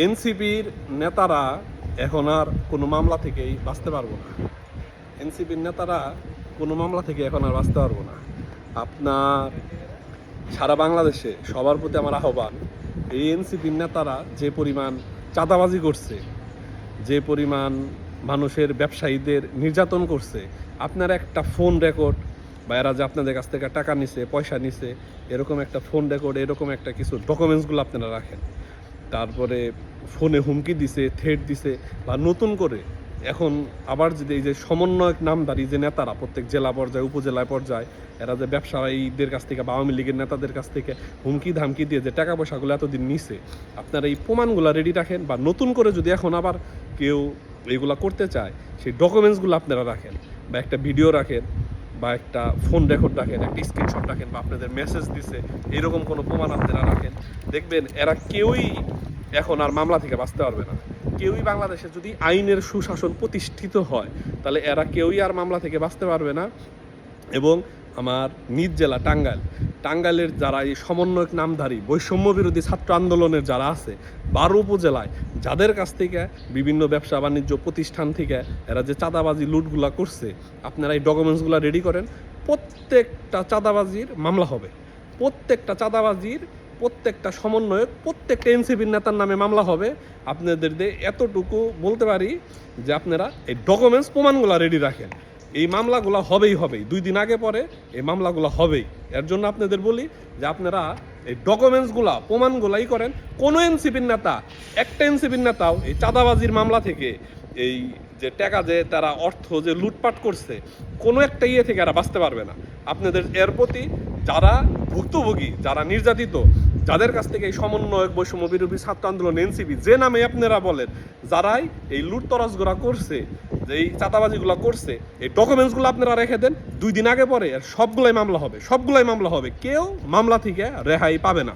এনসিপির নেতারা এখন আর কোনো মামলা থেকেই বাঁচতে পারবো না। এনসিপির নেতারা কোনো মামলা থেকে এখন আর বাঁচতে পারবো না। আপনার সারা বাংলাদেশে সবার প্রতি আমার আহ্বান, এই এনসিপির নেতারা যে পরিমাণ চাঁদাবাজি করছে, যে পরিমাণ মানুষের ব্যবসায়ীদের নির্যাতন করছে, আপনার একটা ফোন রেকর্ড বা এরা যে আপনাদের কাছ থেকে টাকা নিছে, পয়সা নিছে, এরকম একটা ফোন রেকর্ড, এরকম একটা কিছু ডকুমেন্টসগুলো আপনারা রাখেন। তারপরে ফোনে হুমকি দিছে, থ্রেট দিছে, বা নতুন করে এখন আবার যদি এই যে সমন্বয়ক নামধারী যে নেতারা প্রত্যেক জেলা পর্যায়ে, উপজেলা পর্যায়ে এরা যে ব্যবসায়ীদের কাছ থেকে বা আওয়ামী লীগের নেতাদের কাছ থেকে হুমকি ধামকি দিয়ে যে টাকা পয়সাগুলো এতদিন নিছে, আপনারা এই প্রমাণগুলো রেডি রাখেন। বা নতুন করে যদি এখন আবার কেউ এইগুলা করতে চায়, সেই ডকুমেন্টসগুলো আপনারা রাখেন, বা একটা ভিডিও রাখেন, বা একটা ফোন রেকর্ড রাখেন, একটা স্ক্রিনশট রাখেন, বা আপনাদের মেসেজ দিছে এরকম কোনো প্রমাণ আপনারা রাখেন। দেখবেন এরা কেউই এখন আর মামলা থেকে বাঁচতে পারবে না। কেউই বাংলাদেশে যদি আইনের সুশাসন প্রতিষ্ঠিত হয়, তাহলে এরা কেউই আর মামলা থেকে বাঁচতে পারবে না। এবং আমার নিজ জেলা টাঙ্গাইলের যারা এই সমন্বয়ক নামধারী বৈষম্য বিরোধী ছাত্র আন্দোলনের যারা আছে 12 উপজেলায়, যাদের কাছ থেকে বিভিন্ন ব্যবসা বাণিজ্য প্রতিষ্ঠান থেকে এরা যে চাঁদাবাজি লুটগুলা করছে, আপনারা এই ডকুমেন্টসগুলো রেডি করেন। প্রত্যেকটা চাঁদাবাজির মামলা হবে, প্রত্যেকটা চাঁদাবাজির, প্রত্যেকটা সমন্বয়ক, প্রত্যেকটা এনসিপির নেতার নামে মামলা হবে। আপনাদের এতটুকু বলতে পারি যে আপনারা এই ডকুমেন্টস প্রমাণগুলো রেডি রাখেন। এই মামলাগুলো হবেই, 2 দিন আগে পরে এই মামলাগুলো হবেই। এর জন্য আপনাদের বলি যে আপনারা এই ডকুমেন্টসগুলা, প্রমাণগুলাই করেন। কোনো এনসিপির নেতা, একটা এনসিপির নেতাও এই চাঁদাবাজির মামলা থেকে, এই যে টাকা যে তারা অর্থ যে লুটপাট করছে, কোনো একটা ইয়ে থেকে এরা বাঁচতে পারবে না। আপনাদের এর প্রতি যারা ভুক্তভোগী, যারা নির্যাতিত, যাদের কাছ থেকে এই সমন্বয়ক বৈষম্য বিরোধী ছাত্র আন্দোলন এনসিপি যে নামে আপনারা বলেন, যারাই এই লুটতরাজগুলা করছে, যে এই চাঁদাবাজিগুলো করছে, এই ডকুমেন্টসগুলো আপনারা রেখে দেন। 2 দিন আগে পরে সবগুলাই মামলা হবে, সবগুলাই মামলা হবে। কেউ মামলা থেকে রেহাই পাবে না।